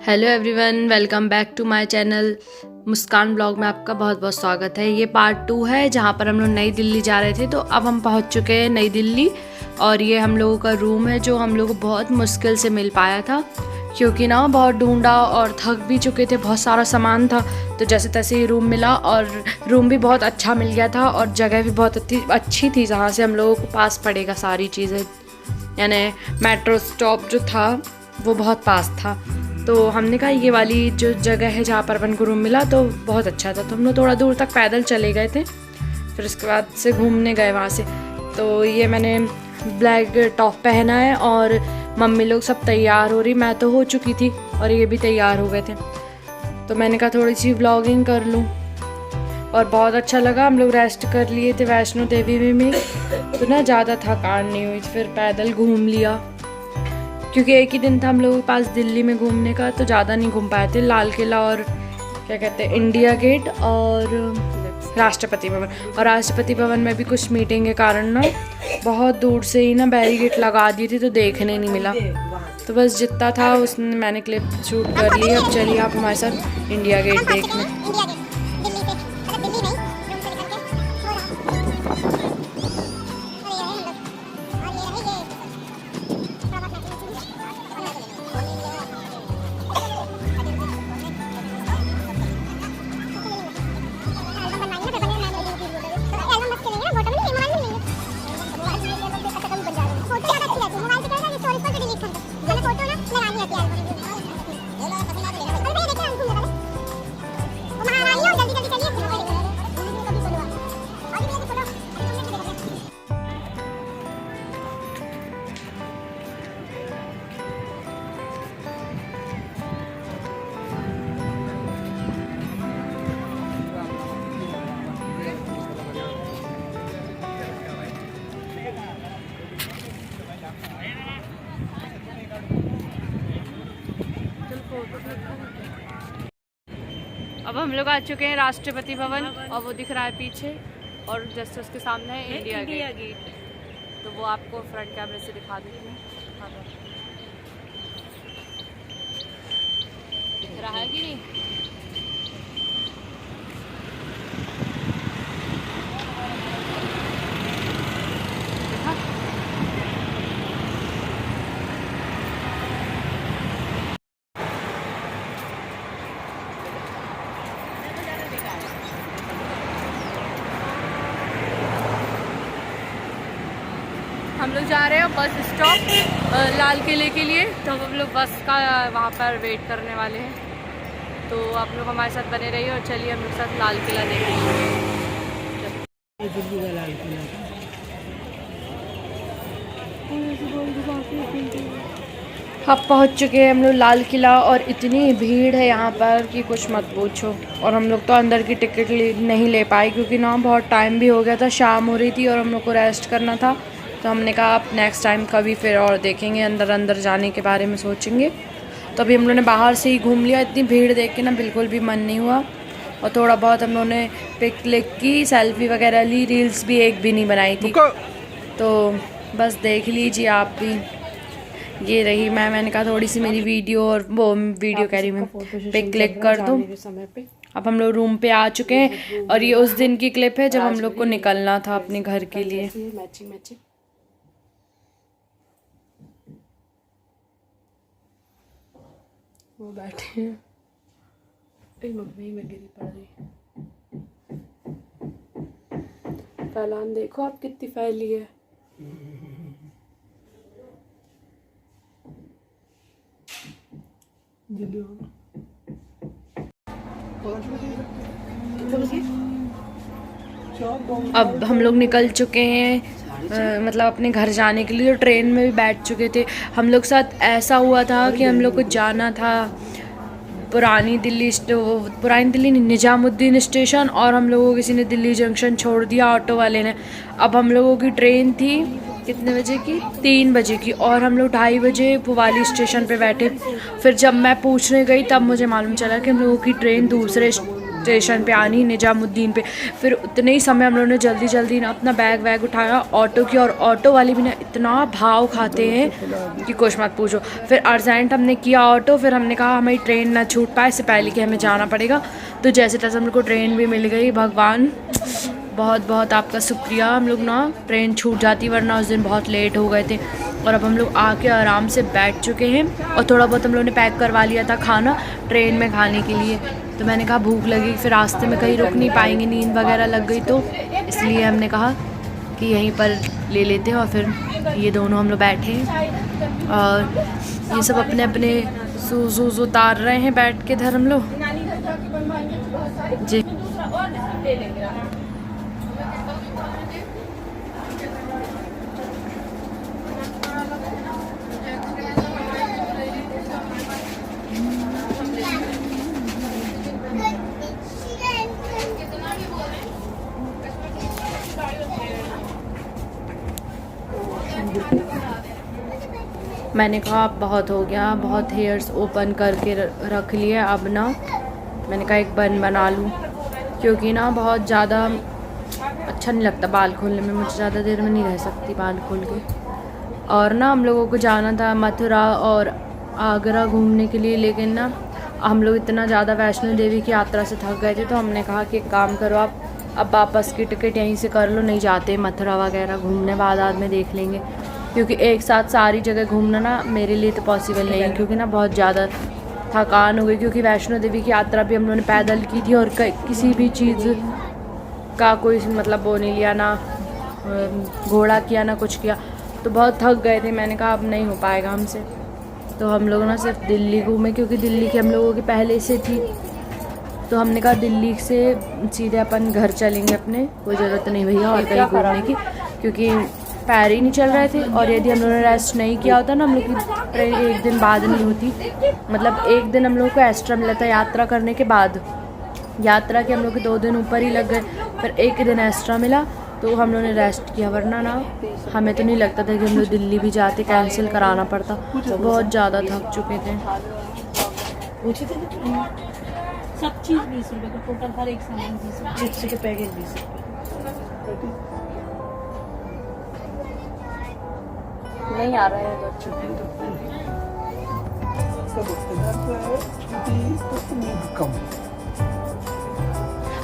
Hello everyone, welcome back to my channel Muskan blog में आपका बहुत बहुत स्वागत है। ये पार्ट 2 है जहाँ पर हम लोग नई दिल्ली जा रहे थे। तो अब हम पहुँच चुके हैं नई दिल्ली और ये हम लोगों का रूम है जो हम लोग को बहुत मुश्किल से मिल पाया था, क्योंकि ना बहुत ढूंढा और थक भी चुके थे, बहुत सारा सामान था। तो जैसे तैसे ये रूम मिला और रूम भी बहुत अच्छा मिल गया था और जगह भी बहुत अच्छी थी जहाँ से हम लोगों को पास पड़ेगा सारी चीज़ें, यानी मेट्रो स्टॉप जो था वो बहुत पास था। तो हमने कहा ये वाली जो जगह है जहाँ पर अपन को रूम मिला तो बहुत अच्छा था। तो हम लोग थोड़ा दूर तक पैदल चले गए थे, फिर उसके बाद से घूमने गए वहाँ से। तो ये मैंने ब्लैक टॉप पहना है और मम्मी लोग सब तैयार हो रही, मैं तो हो चुकी थी और ये भी तैयार हो गए थे। तो मैंने कहा थोड़ी सी व्लॉगिंग कर लूँ और बहुत अच्छा लगा। हम लोग रेस्ट कर लिए थे वैष्णो देवी में, तो ना ज़्यादा थकान नहीं हुई। फिर पैदल घूम लिया क्योंकि एक ही दिन था हम लोगों के पास दिल्ली में घूमने का, तो ज़्यादा नहीं घूम पाए थे। लाल किला और क्या कहते हैं इंडिया गेट और राष्ट्रपति भवन। और राष्ट्रपति भवन में भी कुछ मीटिंग के कारण ना बहुत दूर से ही ना बैरिकेड लगा दी थी, तो देखने नहीं मिला। तो बस जितना था उसने मैंने क्लिप शूट कर ली। अब चलिए आप हमारे साथ इंडिया गेट देखने। अब हम लोग आ चुके हैं राष्ट्रपति भवन और वो दिख रहा है पीछे, और जस्ट उसके सामने है इंडिया गेट। तो वो आपको फ्रंट कैमरे से दिखा देती हूँ। दिख रहा है कि नहीं? हम लोग जा रहे हैं बस स्टॉप लाल किले के लिए। तो हम लोग बस का वहाँ पर वेट करने वाले हैं। तो आप लोग हमारे साथ बने रहिए और चलिए हम लोग साथ लाल किला देखेंगे। अब पहुँच चुके हैं हम लोग लाल किला और इतनी भीड़ है यहाँ पर कि कुछ मत पूछो। और हम लोग तो अंदर की टिकट नहीं ले पाए क्योंकि ना बहुत टाइम भी हो गया था, शाम हो रही थी और हम लोग को रेस्ट करना था। तो हमने कहा आप नेक्स्ट टाइम कभी फिर और देखेंगे, अंदर जाने के बारे में सोचेंगे। तो अभी हम लोगों ने बाहर से ही घूम लिया। इतनी भीड़ देख के ना बिल्कुल भी मन नहीं हुआ और थोड़ा बहुत हम लोगों ने पिक क्लिक की, सेल्फी वगैरह ली, रील्स भी एक भी नहीं बनाई थी। तो बस देख लीजिए आप भी। ये रही मैंने कहा थोड़ी सी मेरी वीडियो और वो वीडियो कह रही मैं पिक क्लिक कर दूँ। अब हम लोग रूम पे आ चुके हैं और ये उस दिन की क्लिप है जब हम लोग को निकलना था अपने घर के लिए। वो बैठे हैं, मम्मी में गिरी पड़ रही। फैलान देखो आप कितनी फैली है। अब हम लोग निकल चुके हैं मतलब अपने घर जाने के लिए। तो ट्रेन में भी बैठ चुके थे हम लोग। साथ ऐसा हुआ था कि हम लोग को जाना था पुरानी दिल्ली निजामुद्दीन स्टेशन, और हम लोगों को किसी ने दिल्ली जंक्शन छोड़ दिया, ऑटो वाले ने। अब हम लोगों की ट्रेन थी कितने बजे की? 3 बजे की, और हम लोग 2:30 बजे भोपाली स्टेशन पे बैठे। फिर जब मैं पूछने गई तब मुझे मालूम चला कि हम लोगों की ट्रेन दूसरे स्टेशन पे आनी निजामुद्दीन पे। फिर उतने ही समय हम लोगों ने जल्दी जल्दी ना अपना बैग वैग उठाया ऑटो की, और ऑटो वाले भी ना इतना भाव खाते हैं कि कुछ मत पूछो। फिर अर्जेंट हमने किया ऑटो, फिर हमने कहा हमारी ट्रेन ना छूट पाए इससे पहले कि हमें जाना पड़ेगा। तो जैसे तैसे हम लोग को ट्रेन भी मिल गई। भगवान बहुत बहुत आपका शुक्रिया, हम लोग ना ट्रेन छूट जाती वरना उस दिन बहुत लेट हो गए थे। और अब हम लोग आके आराम से बैठ चुके हैं, और थोड़ा बहुत हम लोगों ने पैक करवा लिया था खाना ट्रेन में खाने के लिए। तो मैंने कहा भूख लगी, फिर रास्ते में कहीं रुक नहीं पाएंगे, नींद वगैरह लग गई, तो इसलिए हमने कहा कि यहीं पर ले लेते हैं। और फिर ये दोनों हम लोग बैठे हैं और ये सब अपने अपने शूज़ उतार रहे हैं बैठ के इधर हम लोग जी। मैंने कहा अब बहुत हो गया, बहुत हेयर्स ओपन करके रख लिए, अब ना मैंने कहा एक बन बना लूँ, क्योंकि ना बहुत ज़्यादा अच्छा नहीं लगता बाल खोलने में, मुझे ज़्यादा देर में नहीं रह सकती बाल खोल के। और ना हम लोगों को जाना था मथुरा और आगरा घूमने के लिए, लेकिन ना हम लोग इतना ज़्यादा वैष्णो देवी की यात्रा से थक गए थे, तो हमने कहा कि एक काम करो आप अब वापस की टिकट यहीं से कर लो, नहीं जाते मथुरा वगैरह घूमने, बाद में देख लेंगे। क्योंकि एक साथ सारी जगह घूमना ना मेरे लिए तो पॉसिबल नहीं है, क्योंकि ना बहुत ज़्यादा थकान हो गई। क्योंकि वैष्णो देवी की यात्रा भी हम लोगों ने पैदल की थी, और किसी भी चीज़ का कोई मतलब वो नहीं लिया, ना घोड़ा किया ना कुछ किया, तो बहुत थक गए थे। मैंने कहा अब नहीं हो पाएगा हमसे, तो हम लोग ना सिर्फ दिल्ली घूमे, क्योंकि दिल्ली की हम लोगों की पहले से थी। तो हमने कहा दिल्ली से सीधे अपन घर चलेंगे अपने, कोई ज़रूरत नहीं भैया और कहीं घूमने की, क्योंकि पैर ही नहीं चल रहे थे। और यदि हम लोगों ने रेस्ट नहीं किया होता ना, हम लोग की ट्रेन एक दिन बाद नहीं होती, मतलब एक दिन हम लोगों को एक्स्ट्रा मिला था यात्रा करने के बाद। यात्रा के हम लोग के 2 दिन ऊपर ही लग गए, फिर एक दिन एक्स्ट्रा मिला, तो हम लोगों ने रेस्ट किया। वरना ना हमें तो नहीं लगता था कि हम लोग दिल्ली भी जाते, कैंसिल कराना पड़ता, बहुत ज़्यादा थक चुके थे। सब चीज़ 20 रुपये का, टोटल हर एक सामान 20 रुपये, चिप्स के पैकेट 20 रुपये। नहीं आ रहा है बच्चों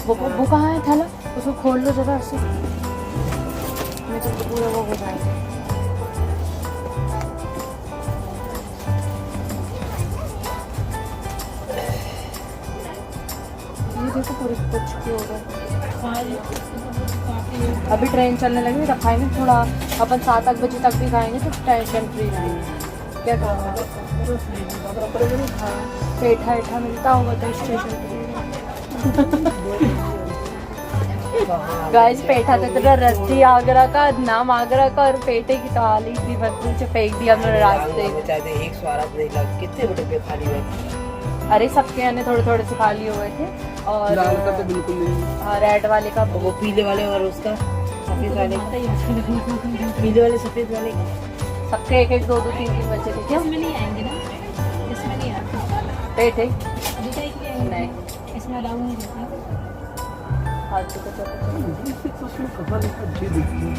वो कहाँ है थैला, उसको खोल लो जरा से, मैं तो पूरा वो हो जाएगा। ये देखो पूरे कुछ हो रहा है। अभी ट्रेन चलने लगी तब खाएंगे, थोड़ा अपन 7-8 बजे तक भी खाएंगे तो टेंशन फ्री रहेंगे। क्या खाना पेठा एठा मिलता होगा तो स्टेशन पे। गाइस पेठा तो तेरा रस्सी आगरा का, नाम आगरा का, और पेठे की थाली थी, बच्चे फेंक दिया हमने रास्ते। कितने बड़े खाली हुए? अरे सबके आने थोड़े थोड़े से खाली हुए थे, और लाल का तो बिल्कुल नहीं। हाँ रेड वाले का, वो पीले वाले और उसका सफेद वाले, पीले वाले सफेद वाले, सबके 1-1, 2-2, 3-3 बच्चे थे। क्या इसमें नहीं आएंगे ना, इसमें नहीं आते पेठे अभी तक नहीं, नहीं इसमें अलाउ नहीं रहता। फालतू को दिखाओ मुझे, मैं देखती हूँ।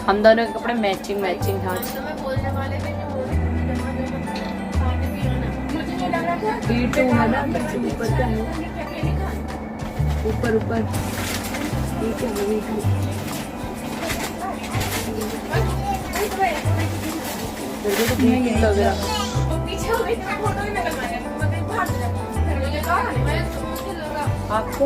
हम दोनों के कपड़े मैचिंग मैचिंग था। B2 है ना, ऊपर का है, ऊपर ऊपर ठीक है। लग रहा आपको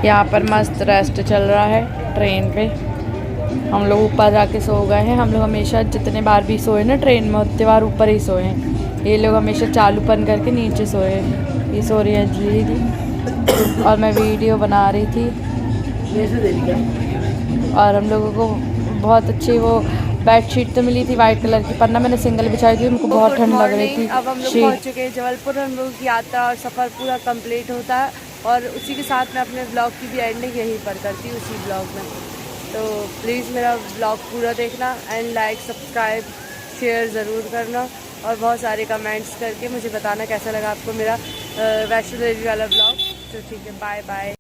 यहाँ पर मस्त रेस्ट चल रहा है ट्रेन पे। हम लोग ऊपर जाके सो गए हैं। हम लोग हमेशा जितने बार भी सोए ना ट्रेन में, उतने बार ऊपर ही सोए हैं। ये लोग हमेशा चालू बंद करके नीचे सोए हैं। ये सो रही है दीदी और मैं वीडियो बना रही थी। और हम लोगों को बहुत अच्छी वो बेडशीट तो मिली थी वाइट कलर की, पन्ना मैंने सिंगल बिछाई थी, उनको बहुत ठंड लग रही थी। अब हम लोग पहुँच चुके हैं जबलपुर। हम लोगों की यात्रा और सफ़र पूरा कंप्लीट होता है और उसी के साथ मैं अपने ब्लॉग की भी एंडिंग यहीं पर करती हूँ, उसी ब्लॉग में। तो प्लीज़ मेरा ब्लॉग पूरा देखना एंड लाइक सब्सक्राइब शेयर ज़रूर करना और बहुत सारे कमेंट्स करके मुझे बताना कैसा लगा आपको मेरा वैष्णो देवी वाला ब्लॉग। तो ठीक है, बाय बाय।